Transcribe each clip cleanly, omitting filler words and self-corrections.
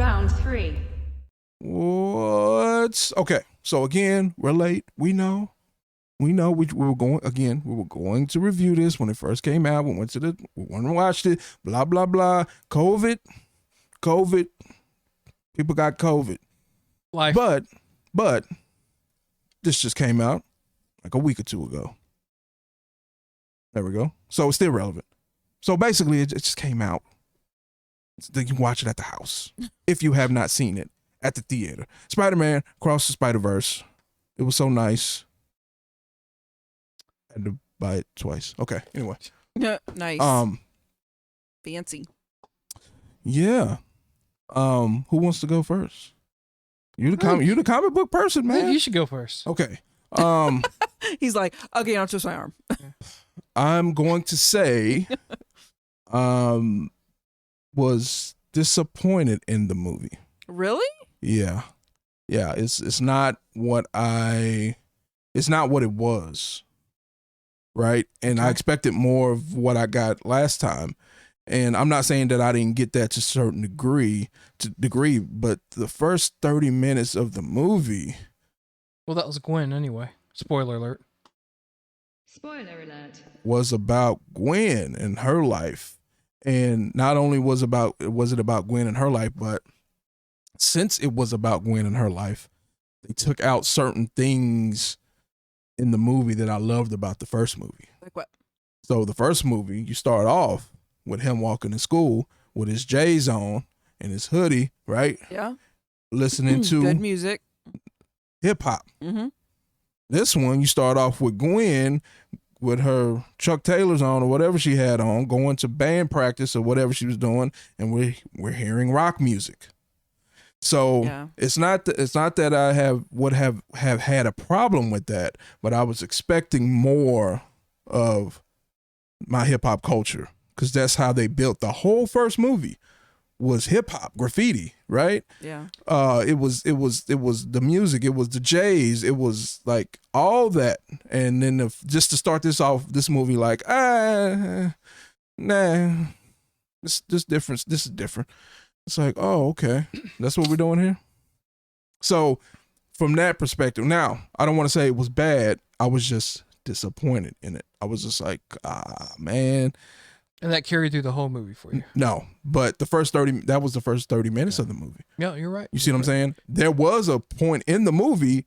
Round 3. What? Okay. So again, we're late. We know. We were going to review this when it first came out. We went and watched it. Blah blah blah. COVID. People got COVID. Life. But this just came out like a week or two ago. There we go. So it's still relevant. So basically, it just came out. You can watch it at the house if you have not seen it at the theater. Spider-Man Across the Spider-Verse. It was so nice. I had to buy it twice. Okay. Anyway. Nice. Fancy. Yeah. Who wants to go first? You the comic book person, man. You should go first. Okay. He's like, okay, I'll twist my arm. I'm going to say, was disappointed in the movie. Really? Yeah. It's not what it was. Right. And I expected more of what I got last time. And I'm not saying that I didn't get that to a certain degree, but the first 30 minutes of the movie. Well, that was Gwen anyway. Spoiler alert. Spoiler alert. Was about Gwen and her life. And not only was it about Gwen and her life, but since it was about Gwen and her life, they took out certain things in the movie that I loved about the first movie. Like what? So the first movie, you start off with him walking to school with his J's on and his hoodie, right? Yeah. Listening to good music. Hip hop. Mm-hmm. This one, you start off with Gwen with her Chuck Taylors on or whatever she had on, going to band practice or whatever she was doing, and we're hearing rock music. So it's not that I would have had a problem with that, but I was expecting more of my hip hop culture, because that's how they built the whole first movie was hip hop graffiti, right? Yeah. It was the music, it was the J's, it was like all that, and then just to start this movie like nah, this is different. It's like, oh, okay, that's what we're doing here. So from that perspective, now I don't want to say it was bad. I was just disappointed in it. I was just like, man. And that carried through the whole movie for you. No, but that was the first 30 minutes of the movie. Yeah, you're right. You see what I'm saying? There was a point in the movie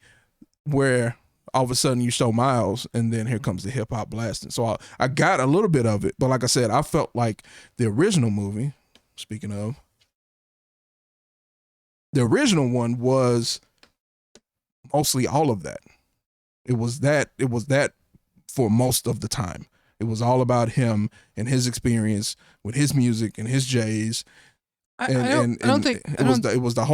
where all of a sudden you show Miles and then here comes the hip hop blasting. So I got a little bit of it, but like I said, I felt like the original movie, speaking of, the original one was mostly all of that. It was that for most of the time. It was all about him and his experience with his music and his J's. It was the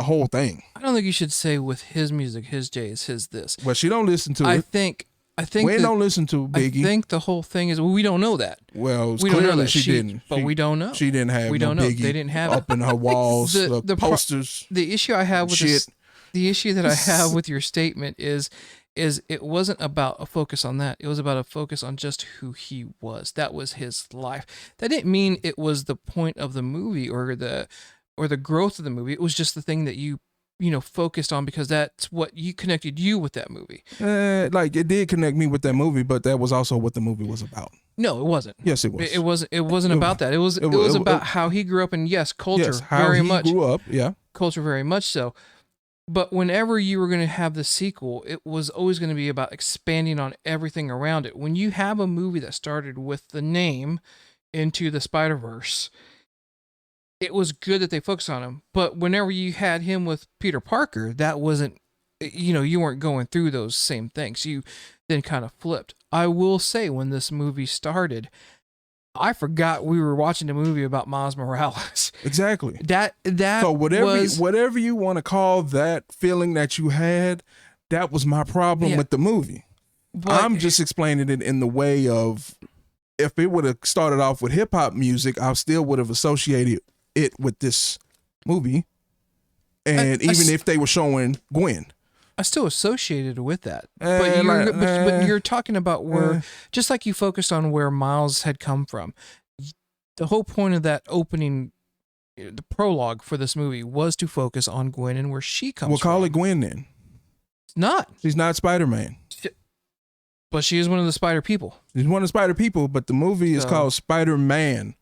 whole thing. I don't think you should say with his music, his J's, his this. Well, she don't listen to it. I think Gwen don't listen to Biggie. I think the whole thing is we don't know that. Well, we don't know that she didn't. But we don't know. She didn't have. We don't know. Biggie They didn't have up in her walls. The posters. The issue I have with this, the issue that I have with your statement is it wasn't about a focus on that. It was about a focus on just who he was. That was his life. That didn't mean it was the point of the movie or the growth of the movie. It was just the thing that you focused on because that's what connected you with that movie. Like it did connect me with that movie, but that was also what the movie was about. No, it wasn't. Yes, it was. It wasn't about that. It was about how he grew up, and yes, culture. Yes, how very he much grew up. Yeah, culture very much so. But whenever you were going to have the sequel, it was always going to be about expanding on everything around it. When you have a movie that started with the name Into the Spider-Verse, it was good that they focused on him. But whenever you had him with Peter Parker, that wasn't, you weren't going through those same things. You then kind of flipped. I will say when this movie started, I forgot we were watching a movie about Miles Morales. Exactly. That so whatever you want to call that feeling that you had, that was my problem with the movie. But I'm just explaining it in the way of, if it would have started off with hip hop music, I still would have associated it with this movie. And even if they were showing Gwen, I still associated with that, but you're talking about where, just like you focused on where Miles had come from. The whole point of that opening the prologue for this movie was to focus on Gwen and where she comes We'll from. call it Gwen then. It's not. She's not Spider-Man. But she is one of the Spider people. She's one of the Spider people, but the movie is called Spider-Man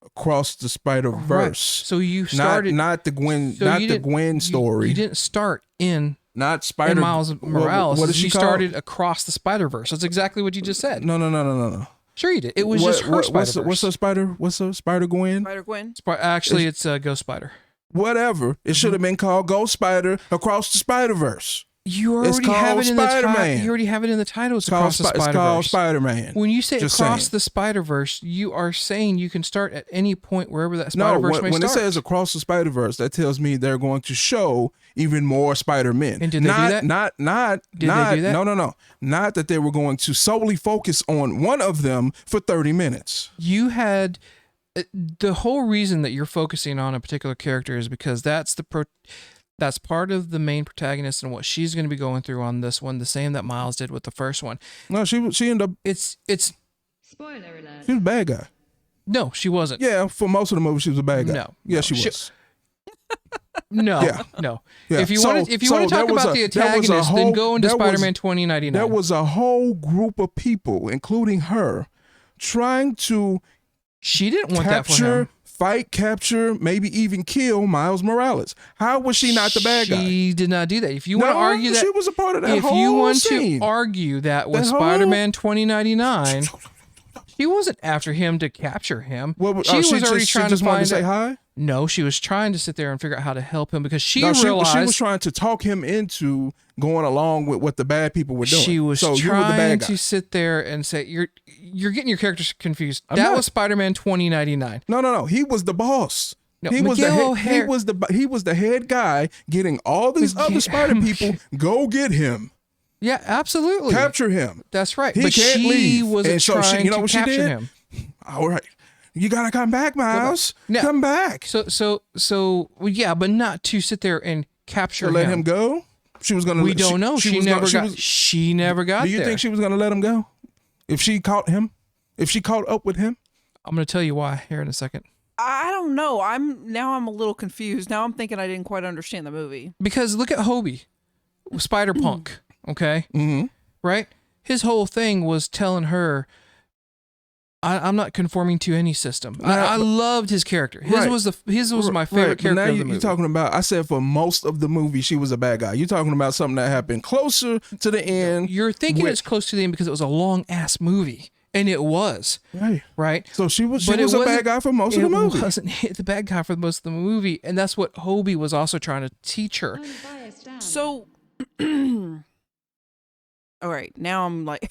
Across the Spider-Verse. Right. So you started not the Gwen, so not you the didn't- Gwen story. You didn't start in not Spider. Miles Morales. What did she you call started across the Spider-Verse. That's exactly what you just said. No. Sure you did. It was just her Spider-Verse. What's a Spider Gwen? Spider-Gwen. Actually, it's Ghost Spider. Whatever. It should have been called Ghost Spider Across the Spider-Verse. You It's already have called it in the title. Spider-Man. You already have it in the title. It's It's called, across the it's called Spider-Verse. Spider-Man. When you say Just across saying. the Spider-Verse, you are saying you can start at any point wherever that No, Spider-Verse may when it start. says Across the Spider-Verse, that tells me they're going to show even more Spider-Men. And did they do that? Did they do that? No. Not that they were going to solely focus on one of them for 30 minutes. You had the whole reason that you're focusing on a particular character is because that's that's part of the main protagonist and what she's going to be going through on this one, the same that Miles did with the first one. No, she ended up, It's Spoiler alert. she was a bad guy. no, she wasn't. Yeah, for most of the movie, she was a bad guy. No, Yeah, no. she She- was. No, Yeah. no. Yeah. If you So- want to so talk there was about a- the there was a antagonist, then whole- go into there was- Spider-Man 2099. There was a whole group of people, including her, trying to She didn't want that for him. capture, maybe even kill Miles Morales. How was she not the bad guy? She did not do that. If you want to argue that, she was a part of that if whole you want scene. to argue that with That whole- Spider-Man 2099, she wasn't after him to capture him. She was already trying to wanted find to say out- hi. No, she was trying to sit there and figure out how to help him because she No, realized she was trying to talk him into going along with what the bad people were doing. she was so you were the trying bad guy. to sit there and say you're getting your characters confused. I'm That not. was Spider-Man 2099. No. He was the boss. No, he was Miguel the head, he O'Hare- was the head guy getting all these other Spider people. Go get him, Yeah, absolutely. capture him. That's right. He but can't she leave. wasn't And so she- trying you know to what she capture did? him. All right, you gotta come back, Miles. Now- Come back. So well, yeah, but not to sit there and capture To let him go. She was gonna. We don't know. She was never gonna- got. She never got Do you there. think she was gonna let him go? If she caught him, if she caught up with him. I'm going to tell you why here in a second. I don't know. I'm a little confused. Now I'm thinking I didn't quite understand the movie. Because look at Hobie, Spider Punk. Okay, Mm-hmm. right? His whole thing was telling her, I'm not conforming to any system. I loved his character. His Right. was my favorite Right, but character now of the you're movie. talking about. I said for most of the movie, she was a bad guy. You're talking about something that happened closer to the end. You're thinking with- it's close to the end because it was a long ass movie, and it was Right. right. So she was But a wasn't- bad guy for most of the movie. It wasn't the bad guy for most of the movie, and that's what Hobie was also trying to teach her. Unbiased down. So, all right, now I'm like,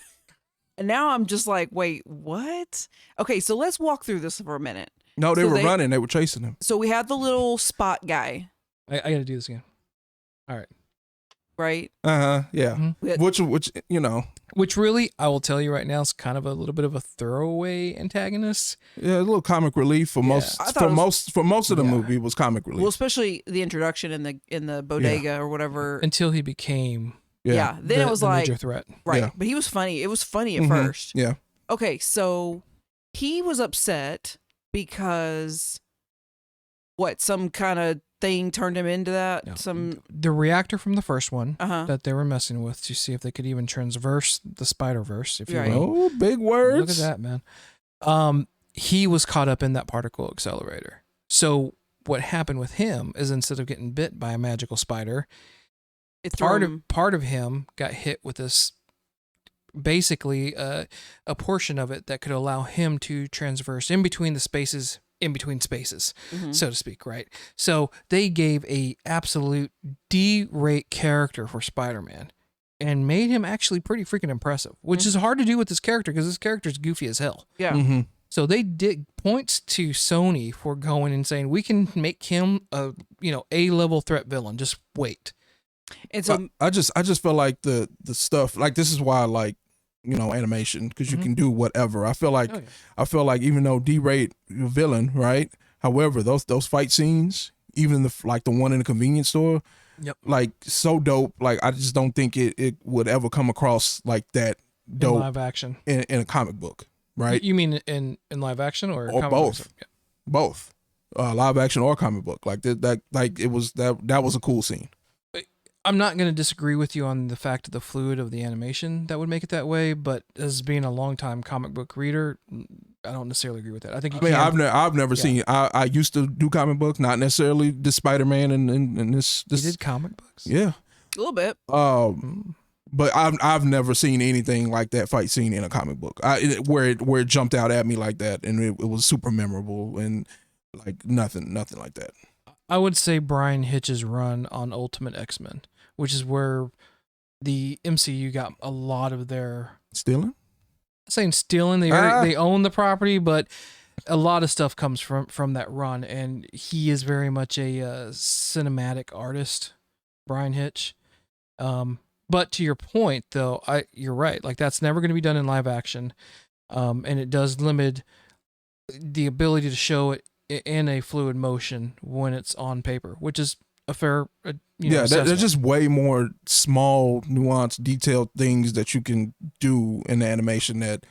and now I'm just like, wait, what? Okay, so let's walk through this for a minute. No, they So were they- running. They were chasing him. So we had the little spot guy, I got to do this again. All right. right? Yeah. Mhm. We had- Which you know, Which really, I will tell you right now, is kind of a little bit of a throwaway antagonist. yeah, a little comic relief for most I thought it was- for most of the Yeah. movie was comic relief. Well, especially the introduction in the bodega or whatever. Until he became Yeah. Then it was the like, major threat. right. Yeah. But he was funny. It was funny at Mhm. first. Yeah. Okay, so he was upset because what, some kind of thing turned him into that? No. Some The reactor from the first one uh-huh. that they were messing with to see if they could even transverse the Spider-Verse, if you Right. will. Oh, big words. Look at that, man. He was caught up in that particle accelerator. So what happened with him is instead of getting bit by a magical spider, It threw him. part of him got hit with this, basically a portion of it that could allow him to transverse in between the spaces, in between spaces, Mhm. so to speak, right? So they gave a absolute D-rate character for Spider-Man and made him actually pretty freaking impressive, which is hard to do with this character because this character is goofy as hell. Yeah. Mm-hmm. So they did points to Sony for going and saying we can make him a A-level threat villain. Just wait. And so I just feel like the stuff like this is why I like animation because you Mhm. can do whatever. I feel like Oh, yeah. even though D-rate villain, right? However, those fight scenes, even the one in the convenience store, Yep. like so dope. Like I just don't think it would ever come across like that In dope live action. in a comic book, right? You mean in live action or Or comic both. books? Yeah. Both. live action or comic book. Like that like it was that was a cool scene. I'm not going to disagree with you on the fact of the fluid of the animation that would make it that way, but as being a longtime comic book reader, I don't necessarily agree with that. I think I've never seen. I used to do comic books, not necessarily the Spider-Man and this. You did comic books? Yeah, A little bit. but I've never seen anything like that fight scene in a comic book. Where it jumped out at me like that, and it was super memorable and like nothing like that. I would say Brian Hitch's run on Ultimate X-Men, which is where the MCU got a lot of their Stealing. Saying stealing, they own the property, but a lot of stuff comes from that run, and he is very much a cinematic artist, Brian Hitch. But to your point, though, you're right. Like that's never going to be done in live action, and it does limit the ability to show it in a fluid motion when it's on paper, which is a fair there's just way more small nuanced detailed things that you can do in the animation that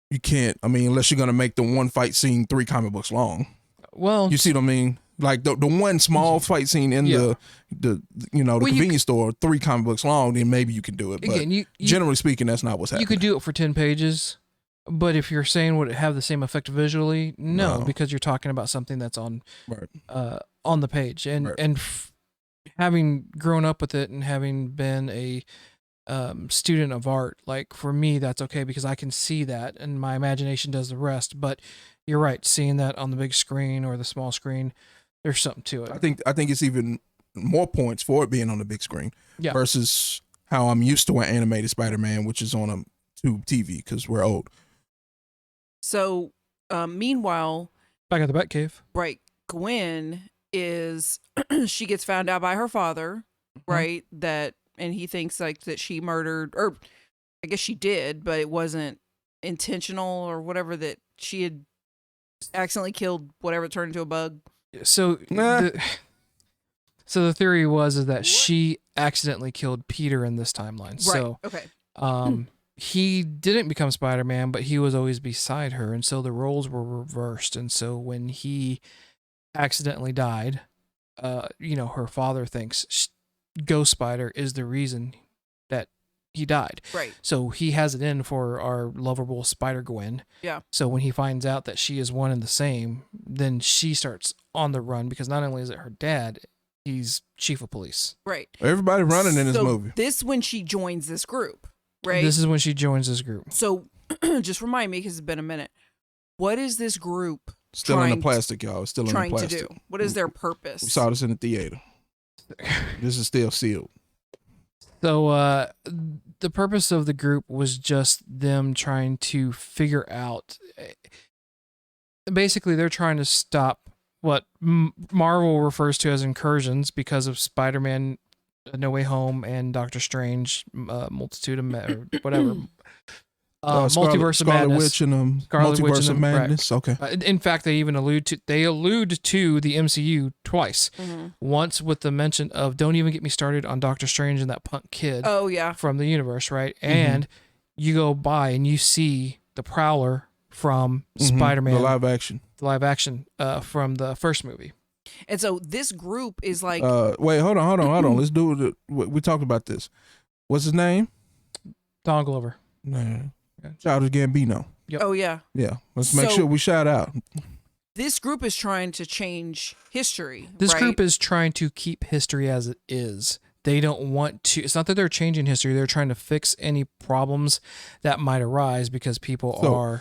you can't, I mean, unless you're going to make the one fight scene 3 comic books long. Well, you see what I mean? Like the one small fight scene in the convenience store 3 comic books long, then maybe you can do it, but again, generally speaking that's not what's happening. You could do it for 10 pages, but if you're saying would it have the same effect visually, no. Because you're talking about something that's on the page, and having grown up with it and having been a student of art, like for me that's okay because I can see that and my imagination does the rest. But you're right, seeing that on the big screen or the small screen, there's something to it. I think it's even more points for it being on the big screen versus how I'm used to an animated Spider-Man, which is on a tube TV because we're old. So meanwhile, back at the Batcave, right, Gwen is she gets found out by her father, right, and he thinks like that she murdered, or I guess she did, but it wasn't intentional or whatever, that she had accidentally killed whatever turned into a bug. So the theory is that she accidentally killed Peter in this timeline. Right. So okay. He didn't become Spider-Man, but he was always beside her, and so the roles were reversed. And so when he accidentally died, her father thinks Ghost Spider is the reason that he died. Right. So he has it in for our lovable Spider-Gwen. Yeah. So when he finds out that she is one and the same, then she starts on the run because not only is it her dad, he's chief of police. Right. Everybody running in this movie. This when she joins this group, right? This is when she joins this group. So just remind me, because it's been a minute. What is this group still in the plastic, y'all? Still in the plastic. To do? What is their purpose? We saw this in the theater. This is still sealed. So the purpose of the group was just them trying to figure out. Basically, they're trying to stop what Marvel refers to as incursions because of Spider-Man No Way Home and Doctor Strange, Multitude of whatever. Multiverse of Madness. Witch and Multiverse of Madness. Okay. In fact, they even allude to the MCU twice. Mm-hmm. Once with the mention of "Don't even get me started on Doctor Strange and that punk kid." Oh yeah, from the universe, right? Mm-hmm. And you go by and you see the Prowler from Spider-Man, the live action from the first movie. And so this group is like, wait, hold on. Let's do it. We talked about this. What's his name? Don Glover. No. Childish Gambino. Yep. Oh yeah. Yeah. Let's make sure we shout out. This group is trying to change history. This group is trying to keep history as it is. They don't want to. It's not that they're changing history. They're trying to fix any problems that might arise because people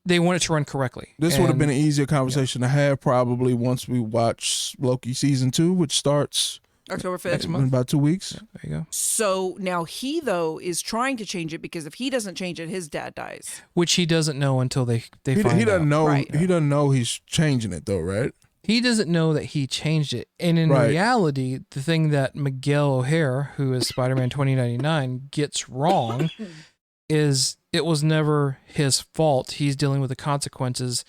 they want it to run correctly. This would have been an easier conversation to have probably once we watch Loki season 2, which starts October 5th. Next month. In about 2 weeks. Yeah, there you go. So now he, though, is trying to change it because if he doesn't change it, his dad dies. Which he doesn't know until they find out. He doesn't know. Right. He doesn't know he's changing it, though, right? He doesn't know that he changed it. And in reality, the thing that Miguel O'Hare, who is Spider-Man 2099, gets wrong is it was never his fault. He's dealing with the consequences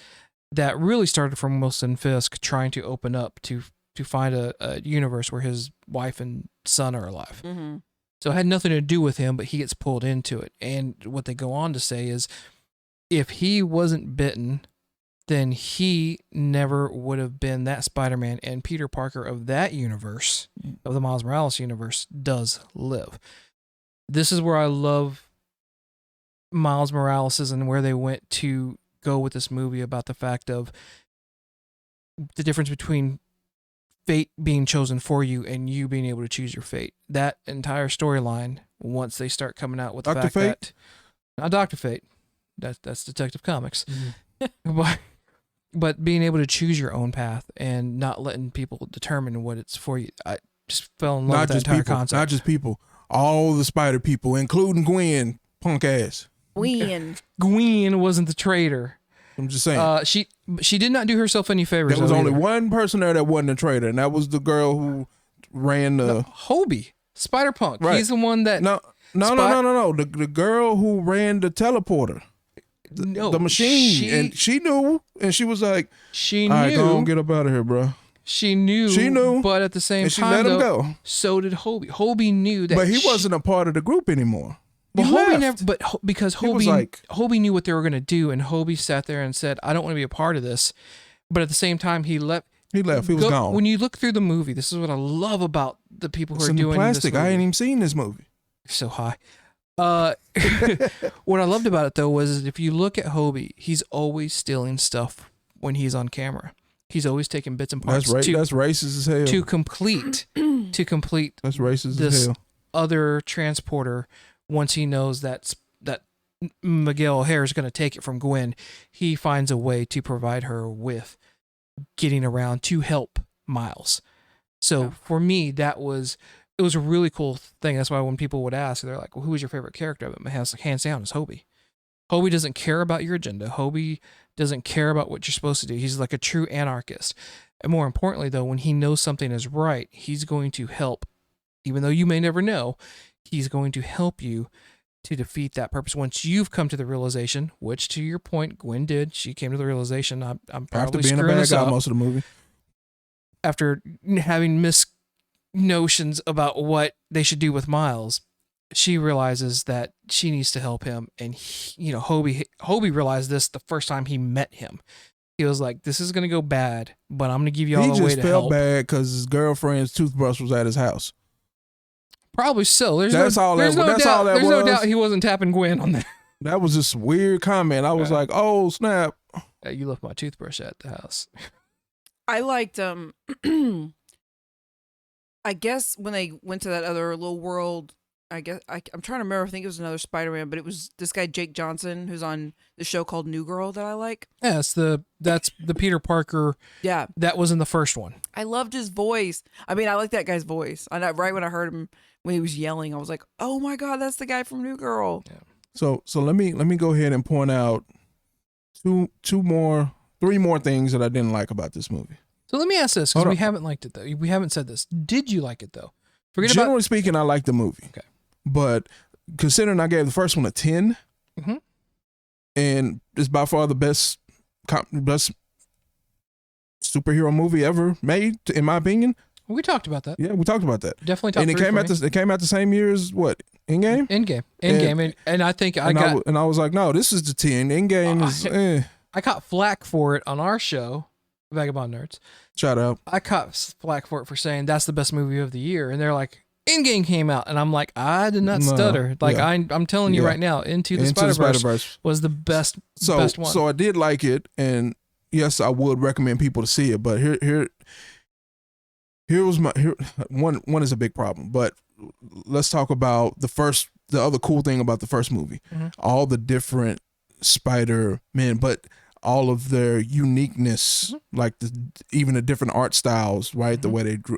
that really started from Wilson Fisk trying to open up to find a universe where his wife and son are alive. Mm-hmm. So it had nothing to do with him, but he gets pulled into it. And what they go on to say is if he wasn't bitten then he never would have been that Spider-Man, and Peter Parker of that universe, of the Miles Morales universe, does live. This is where I love Miles Morales and where they went to go with this movie, about the fact of the difference between fate being chosen for you and you being able to choose your fate. That entire storyline, once they start coming out with the Dr. fact Fate? that, not Dr. Fate, that's Detective Comics, but being able to choose your own path and not letting people determine what it's for you. I just fell in love with that entire concept. Not just people, all the spider people, including Gwen, punk ass. Gwen wasn't the traitor. I'm just saying. She did not do herself any favors. There was only either. one person there that wasn't a traitor, and that was the girl who ran the Hobie, Spider-Punk. Right. He's the one that no. The girl who ran the teleporter, the machine, and she knew, and she was like, she "All right, knew. go on, get up out of here, bro." She knew, but at the same and she time, let him though, go. so did Hobie. Hobie knew that, But he wasn't a part of the group anymore. But He Hobie left. never. But because He was like- Hobie knew what they were going to do, and Hobie sat there and said, "I don't want to be a part of this." But at the same time, he left. He left. He was gone. When you look through the movie, this is what I love about the people who It's are in the doing plastic. this movie. I ain't even seen this movie. So high. What I loved about it though was if you look at Hobie, he's always stealing stuff when he's on camera. He's always taking bits and parts That's racist as hell. to complete That's racist this as hell. other transporter. Once he knows that Miguel O'Hare is going to take it from Gwen, he finds a way to provide her with getting around to help Miles. So for me, it was a really cool thing. That's why when people would ask, they're like, "Well, who is your favorite character?" But hands down is Hobie. Hobie doesn't care about your agenda. Hobie doesn't care about what you're supposed to do. He's like a true anarchist. And more importantly, though, when he knows something is right, he's going to help. Even though you may never know, he's going to help you to defeat that purpose. Once you've come to the realization, which to your point, Gwen did. She came to the realization, I'm probably After being a screwing bad this guy up. most of the movie. After having notions about what they should do with Miles, she realizes that she needs to help him. And Hobie realized this the first time he met him. He was like, "This is gonna go bad, but I'm gonna give you all a way to help." He just felt bad because his girlfriend's toothbrush was at his house. Probably so. There's That's all that There's no was. doubt he wasn't tapping Gwen on that. That was just a weird comment. I was like, "Oh snap!" You left my toothbrush at the house. I liked I guess when they went to that other little world, I'm trying to remember. I think it was another Spider-Man, but it was this guy Jake Johnson who's on the show called New Girl that I like. Yeah, that's the Peter Parker. Yeah, that was in the first one. I loved his voice. I mean, I like that guy's voice. Right when I heard him when he was yelling, I was like, "Oh my god, that's the guy from New Girl." Yeah. So let me go ahead and point out three more things that I didn't like about this movie. So let me ask this, because we haven't liked it though. We haven't said this. Did you like it though? Generally speaking, I like the movie. Okay. But considering I gave the first one a 10, and it's by far the best superhero movie ever made, in my opinion. We talked about that. Yeah, we talked about that. Definitely talked. And it came out the same year as what? Endgame? Endgame. And I think I was like, no, this is the 10. Endgame is I caught flack for it on our show, Vagabond Nerds. Shout out. I caught flack for it for saying that's the best movie of the year. And they're like, Endgame came out. And I'm like, I did not stutter. Like, yeah. I'm telling you right now, Into the Spider-Verse was the best one. So I did like it. And yes, I would recommend people to see it. But one is a big problem. But let's talk about the other cool thing about the first movie. All the different Spider-Men, but all of their uniqueness, like even the different art styles, right? The way they drew.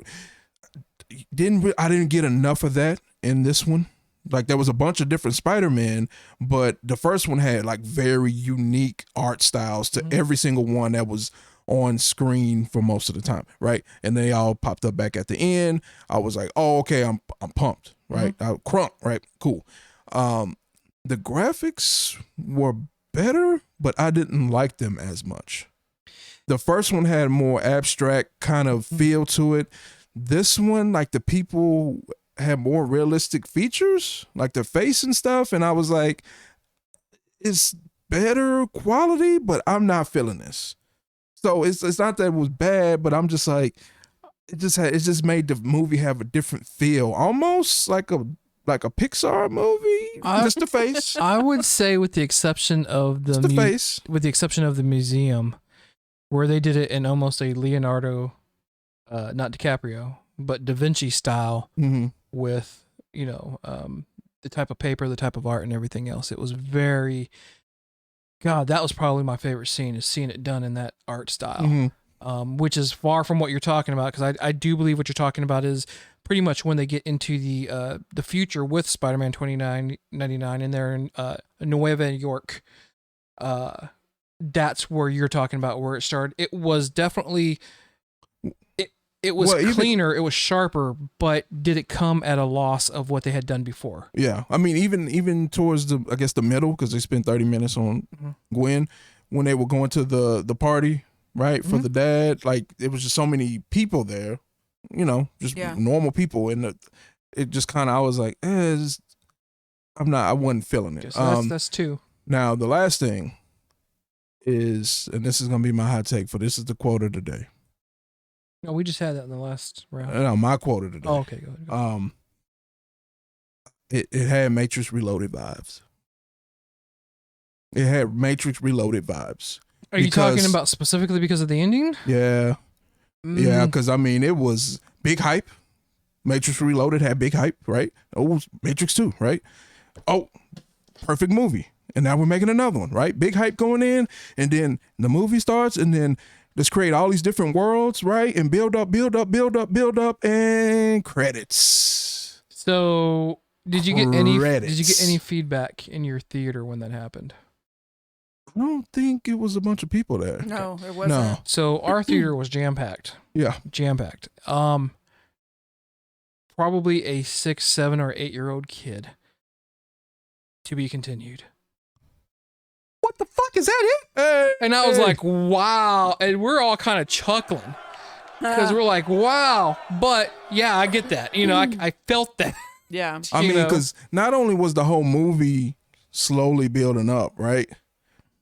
I didn't get enough of that in this one. Like, there was a bunch of different Spider-Man, but the first one had like very unique art styles to every single one that was on screen for most of the time, right? And they all popped up back at the end. I was like, oh, okay, I'm pumped, right? Crunk, right? Cool. The graphics were better, but I didn't like them as much. The first one had more abstract kind of feel to it. This one, like, the people had more realistic features, like their face and stuff. And I was like, better quality, but I'm not feeling this. So it's not that it was bad, but I'm just like, it just made the movie have a different feel, almost like a Pixar movie. Just the face, I would say, with the exception of just the face. with the exception of the museum, where they did it in almost a Leonardo, not DiCaprio, but Da Vinci style, Mm-hmm. with the type of paper, the type of art, and everything else. It was very, God, that was probably my favorite scene, is seeing it done in that art style. Mm-hmm. Which is far from what you're talking about, because I do believe what you're talking about is pretty much when they get into the future with Spider-Man 2099, and they're in Nueva York. That's where you're talking about, where it started. It was definitely it was cleaner, it was sharper, but did it come at a loss of what they had done before? Yeah, I mean, even towards the middle, because they spent 30 minutes on Gwen when they were going to the party, right, for the dad. Like, it was just so many people there, just normal people, and it just kind of, I was like, I wasn't feeling it. So that's two. Now the last thing is, and this is gonna be my hot take for this, is the quote of the day. No, we just had that in the last round. No, my quote of the day. Oh, okay, go ahead. It had Matrix Reloaded vibes. It had Matrix Reloaded vibes. Are you talking about specifically because of the ending? Yeah. Yeah, because, I mean, it was big hype. Matrix Reloaded had big hype, right? Oh, Matrix 2, right? Oh, perfect movie. And now we're making another one, right? Big hype going in, and then the movie starts, and then let's create all these different worlds, right? And build up, and credits. So, did you get any feedback in your theater when that happened? I don't think it was a bunch of people there. No, it wasn't. No. So our theater was jam-packed. Yeah. Jam-packed. Probably a 6, 7, or 8-year-old kid. To be continued. What the fuck, is that it? And I was like, wow. And we're all kind of chuckling. Because we're like, wow. But yeah, I get that. I felt that. Yeah. I mean, because not only was the whole movie slowly building up, right?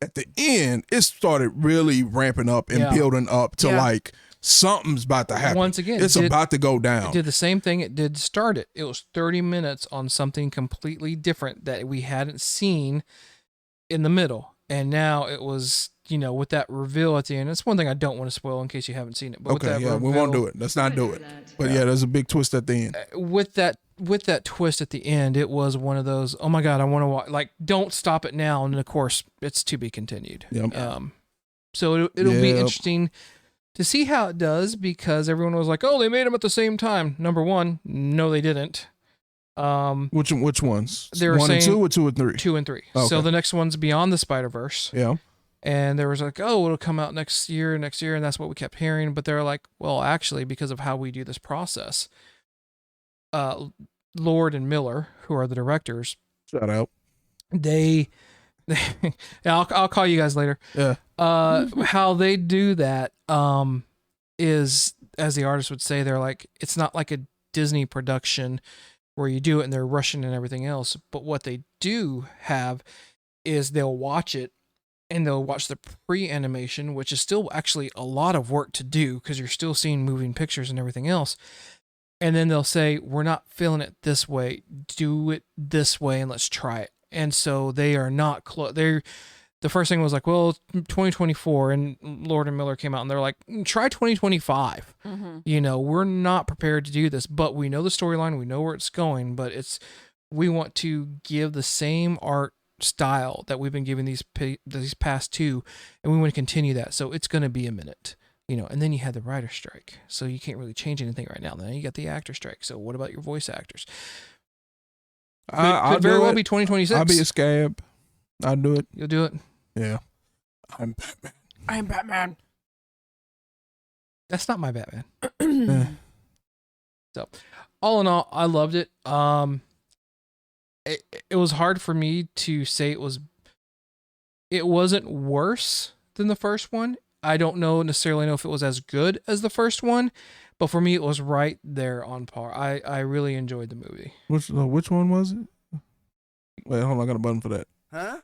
At the end, it started really ramping up and building up to like, something's about to happen. Once again, it's about to go down. It did the same thing it did start it. It was 30 minutes on something completely different that we hadn't seen in the middle. And now it was, with that reveal at the end. It's one thing I don't want to spoil in case you haven't seen it. But okay, we won't do it. Let's not do it. But there's a big twist at the end. With that twist at the end, it was one of those, oh my God, I want to watch. Like, don't stop it now. And then, of course, it's to be continued. Yep. So it'll be interesting to see how it does, because everyone was like, oh, they made them at the same time. Number one, no, they didn't. Which ones? They were 1 and 2 or 2 and 3? 2 and 3. Okay. So the next one's Beyond the Spider-Verse. Yeah. And there was like, oh, it'll come out next year, and that's what we kept hearing. But they're like, well, actually, because of how we do this process, Lord and Miller, who are the directors, shout out. I'll call you guys later. Yeah. How they do that is, as the artist would say, they're like, it's not like a Disney production where you do it and they're rushing and everything else. But what they do have is they'll watch it and they'll watch the pre-animation, which is still actually a lot of work to do because you're still seeing moving pictures and everything else. And then they'll say, we're not feeling it this way. Do it this way and let's try it. And so they are not close. The first thing was like, well, it's 2024, and Lord and Miller came out and they're like, try 2025. Mm-hmm. We're not prepared to do this, but we know the storyline, we know where it's going, but we want to give the same art style that we've been giving these past two, and we want to continue that. So it's going to be a minute, and then you had the writer strike. So you can't really change anything right now. Then you got the actor strike. So what about your voice actors? Could very well be 2026. I'll be a scab. I'll do it. You'll do it? Yeah. I'm Batman. I'm Batman. That's not my Batman. So, all in all, I loved it. It was hard for me to say it wasn't worse than the first one. I don't necessarily know if it was as good as the first one, but for me, it was right there on par. I really enjoyed the movie. Which one was it? Wait, hold on. I got a button for that. Huh?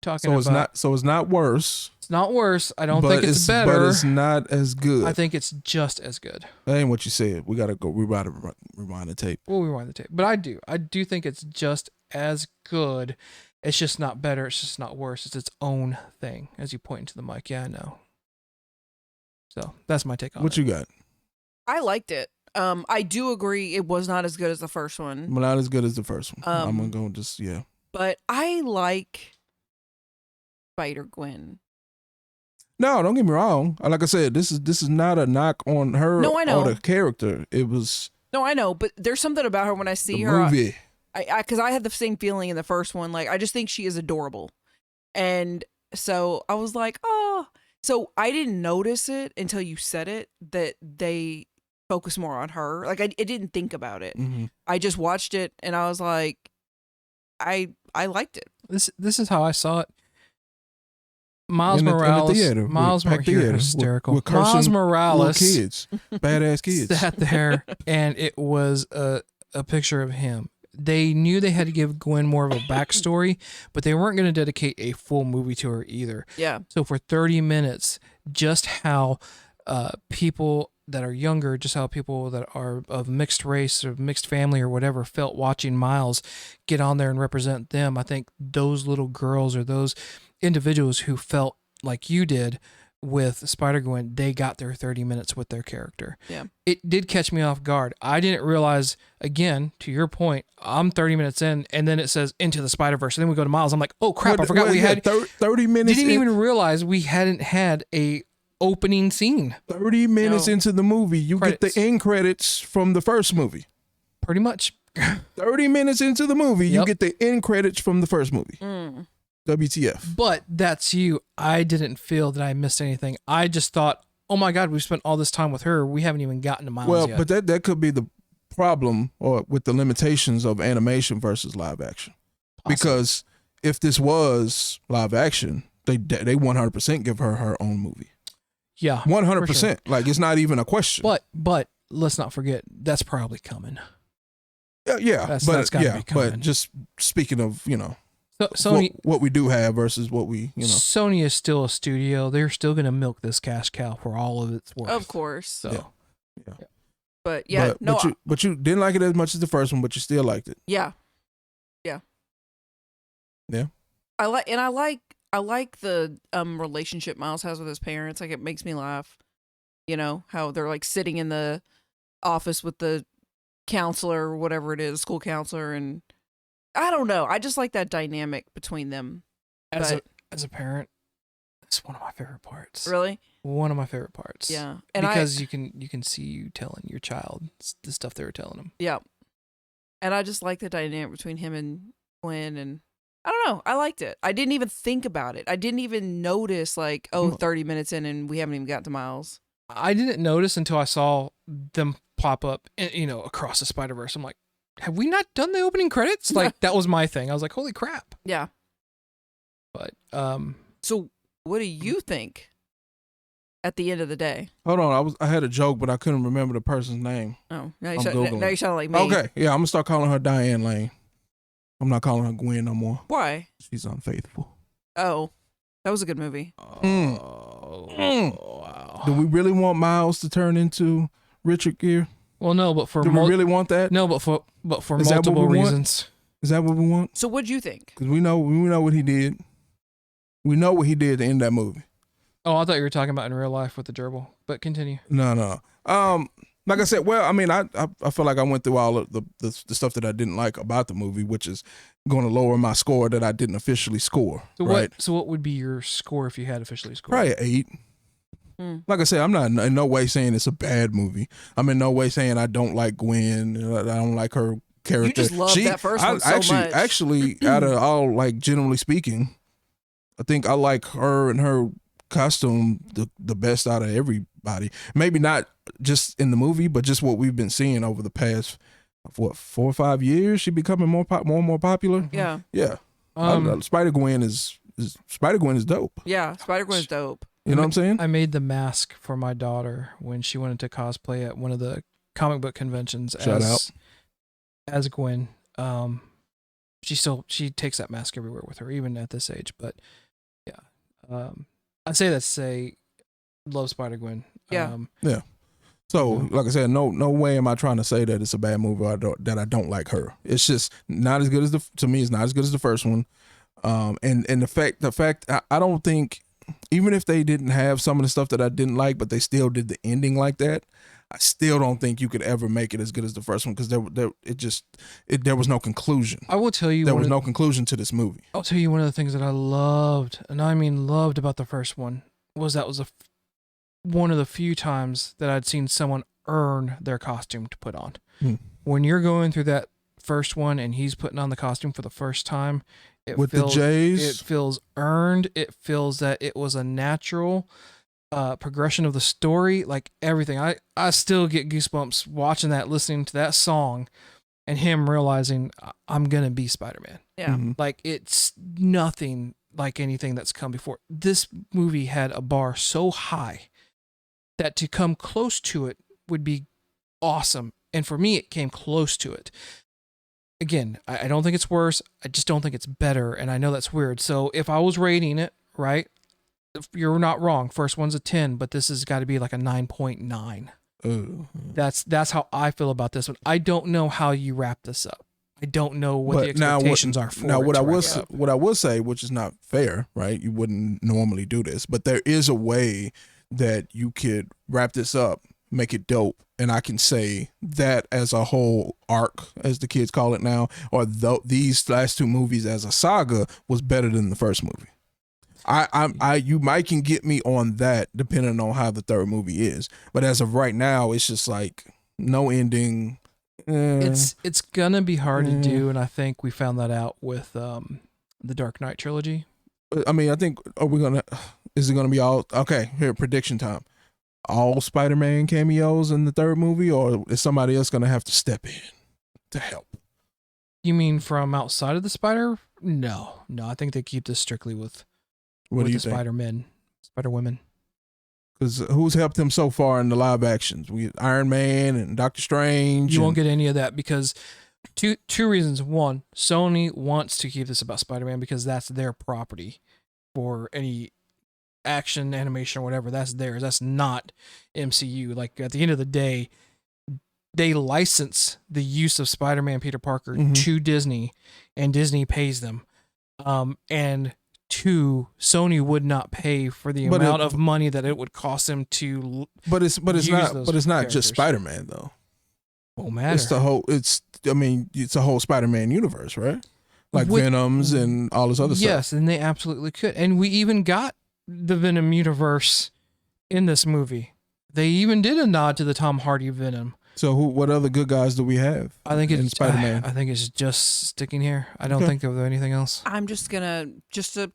talking So about. it's not worse. It's not worse. I don't but think it's better. But it's not as good. I think it's just as good. That ain't what you said. We gotta go. We gotta rewind the tape. We'll rewind the tape. But I do think it's just as good. It's just not better. It's just not worse. It's its own thing. As you point into the mic. Yeah, I know. So that's my take on it. What you got? I liked it. I do agree it was not as good as the first one. Well, not as good as the first one. I'm gonna go just But I like Spider-Gwen. No, don't get me wrong. Like I said, this is not a knock on her No, I know. or the character. It was No, I know, but there's something about her when I see the her. movie. Because I had the same feeling in the first one. Like, I just think she is adorable. And so I was like, oh. So I didn't notice it until you said it, that they focus more on her. Like, I didn't think about it. Mm-hmm. I just watched it and I was like, I liked it. This is how I saw it. Miles In the Morales. theater, Miles packed Morales. theater, Hysterical. with cursing Miles Morales. Little kids, badass kids. Sat there, and it was a picture of him. They knew they had to give Gwen more of a backstory, but they weren't going to dedicate a full movie to her either. Yeah. So for 30 minutes, just how people that are younger, just how people that are of mixed race or mixed family or whatever felt watching Miles get on there and represent them. I think those little girls or those individuals who felt like you did with Spider-Gwen, they got their 30 minutes with their character. Yeah. It did catch me off guard. I didn't realize, again, to your point, I'm 30 minutes in, and then it says Into the Spider-Verse, and then we go to Miles. I'm like, oh crap, I forgot we had 30 minutes. Didn't even realize we hadn't had a opening scene. 30 minutes into the movie, you Credits. get the end credits from the first movie. Pretty much. 30 minutes into the movie, you Yep. get the end credits from the first movie. WTF. But that's you. I didn't feel that I missed anything. I just thought, oh my God, we've spent all this time with her. We haven't even gotten to Miles Well, yet. but that could be the problem or with the limitations of animation versus live action. Because if this was live action, they 100% give her own movie. Yeah. 100%. for sure. Like, it's not even a question. But let's not forget, that's probably coming. Yeah, That's but gotta yeah, be coming. but just speaking of, So, Sony what we do have versus what we, Sony is still a studio. They're still going to milk this cash cow for all of its worth. Of course. So, Yeah. But yeah, but you didn't like it as much as the first one, but you still liked it. Yeah. I like the relationship Miles has with his parents. Like, it makes me laugh. You know, how they're like sitting in the office with the counselor or whatever it is, school counselor, and I don't know. I just like that dynamic between them. as a parent, it's one of my favorite parts. Really? One of my favorite parts. Yeah. And because you can see you telling your child the stuff they were telling them. Yeah. And I just like the dynamic between him and Gwen, and I don't know. I liked it. I didn't even think about it. I didn't even notice 30 minutes in and we haven't even got to Miles. I didn't notice until I saw them pop up, across the Spider-Verse. I'm like, have we not done the opening credits? Like, that was my thing. I was like, holy crap. Yeah. But So what do you think at the end of the day? Hold on, I had a joke, but I couldn't remember the person's name. Oh, I'm Googling. now you sound like me. Okay, yeah, I'm gonna start calling her Diane Lane. I'm not calling her Gwen no more. Why? She's unfaithful. Oh, that was a good movie. Wow. Do we really want Miles to turn into Richard Gere? Well, no, but for Do we really want that? no, but for Is that what multiple we want? reasons. Is that what we want? So what'd you think? Because we know what he did. We know what he did to end that movie. Oh, I thought you were talking about in real life with the gerbil. But continue. No. Like I said, well, I mean, I feel like I went through all of the stuff that I didn't like about the movie, which is going to lower my score that I didn't officially score. So right? what would be your score if you had officially scored? Probably 8. Like I said, I'm not in no way saying it's a bad movie. I'm in no way saying I don't like Gwen. I don't like her character. You just love that first one so much. Actually, out of all, like, generally speaking, I think I like her and her costume the best out of everybody. Maybe not just in the movie, but just what we've been seeing over the past 4 or 5 years. She becoming more and more popular. Yeah. Yeah. Spider-Gwen is dope. Yeah. Spider-Gwen is dope. You know what I'm saying? I made the mask for my daughter when she wanted to cosplay at one of the comic book conventions Shout out. as Gwen. she takes that mask everywhere with her, even at this age. But yeah, I'd say that's love Spider-Gwen. Yeah. So, Mhm. like I said, no way am I trying to say that it's a bad movie or that I don't like her. It's just not as good as to me. It's not as good as the first one. And the fact I don't think, even if they didn't have some of the stuff that I didn't like, but they still did the ending like that, I still don't think you could ever make it as good as the first one, because there was no conclusion. I will tell you There was no conclusion to this movie. I'll tell you one of the things that I loved, and I mean loved about the first one, was one of the few times that I'd seen someone earn their costume to put on. When you're going through that first one and he's putting on the costume for the first time, it feels earned. It feels that it was a natural progression of the story, like everything. I still get goosebumps watching that, listening to that song, and him realizing I'm gonna be Spider-Man. Yeah. Like, it's nothing like anything that's come before. This movie had a bar so high that to come close to it would be awesome. And for me, it came close to it. Again, I don't think it's worse. I just don't think it's better. And I know that's weird. So if I was rating it, right, you're not wrong. First one's a 10, but this has got to be like a 9.9. That's how I feel about this one. I don't know how you wrap this up. I don't know what the expectations are for. Now, what I will say, which is not fair, right? You wouldn't normally do this, but there is a way that you could wrap this up, make it dope, and I can say that as a whole arc, as the kids call it now, or these last two movies as a saga, was better than the first movie. You might can get me on that depending on how the third movie is, but as of right now, it's just like no ending. It's gonna be hard to do, and I think we found that out with the Dark Knight trilogy. I mean, I think is it gonna be all okay? Here, prediction time. All Spider-Man cameos in the third movie, or is somebody else gonna have to step in to help? You mean from outside of the Spider? No. I think they keep this strictly with the Spider-Men, Spider-Women. Because who's helped him so far in the live actions? Iron Man and Doctor Strange. You won't get any of that because two reasons. One, Sony wants to keep this about Spider-Man because that's their property for any action, animation, or whatever. That's theirs. That's not MCU. Like, at the end of the day, they license the use of Spider-Man Peter Parker to Disney, and Disney pays them. And two, Sony would not pay for the amount of money that it would cost them to. But it's not just Spider-Man though. Won't matter. It's a whole Spider-Man universe, right? Like Venoms and all this other stuff. Yes, and they absolutely could. And we even got the Venom universe in this movie. They even did a nod to the Tom Hardy Venom. So what other good guys do we have? In Spider-Man. I think it's just sticking here. I don't think of anything else. I'm just to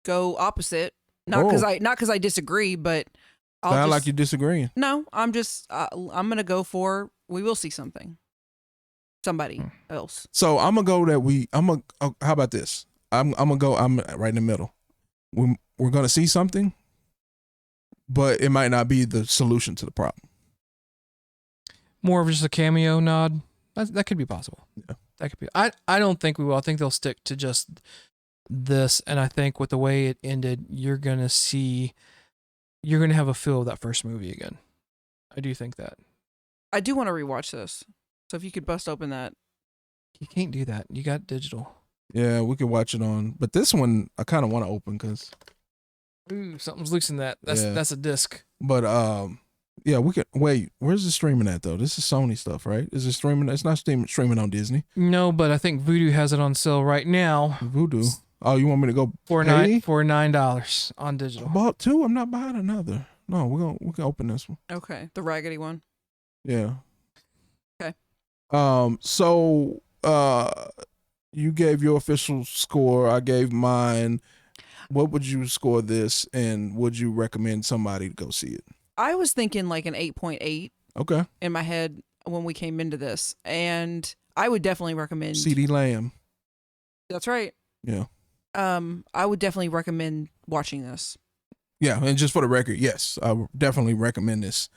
go opposite. Not because I disagree, but Sound like you're disagreeing. No, I'm gonna go for we will see somebody else. So I'm gonna go how about this? I'm right in the middle. We're gonna see something, but it might not be the solution to the problem. More of just a cameo nod. That could be possible. Yeah. That could be. I don't think we will. I think they'll stick to just this, and I think with the way it ended, you're gonna have a feel of that first movie again. I do think that. I do want to rewatch this. So if you could bust open that. You can't do that. You got digital. Yeah, we could watch it on, but this one I kind of want to open because. Ooh, something's loose in that. That's a disc. But yeah, we could wait. Where's the streaming at though? This is Sony stuff, right? Is it streaming? It's not streaming on Disney. No, but I think Vudu has it on sale right now. Vudu. Oh, you want me to go for $9 on digital? I bought two. I'm not buying another. No, we can open this one. Okay, the raggedy one. Yeah. Okay. So you gave your official score. I gave mine. What would you score this, and would you recommend somebody to go see it? I was thinking like an 8.8. Okay. In my head when we came into this, and I would definitely recommend CD Lamb. That's right. Yeah. I would definitely recommend watching this. Yeah, and just for the record, yes, I would definitely recommend this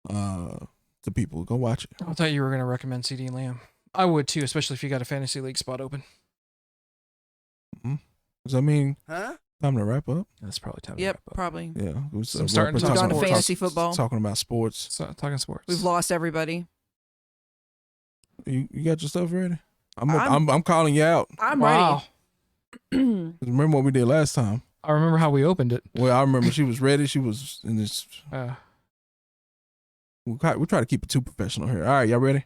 to people. Go watch it. I thought you were going to recommend CD Lamb. I would too, especially if you got a fantasy league spot open. Does that mean time to wrap up? That's probably time. To Yep, wrap up. probably. Yeah. So I'm starting to We've talk gone to sports. fantasy football. Talking about sports. So, talking sports. We've lost everybody. You got your stuff ready? I'm calling you out. I'm Wow. ready. Remember what we did last time? I remember how we opened it. Well, I remember she was ready. She was in this. We try to keep it too professional here. All right, y'all ready?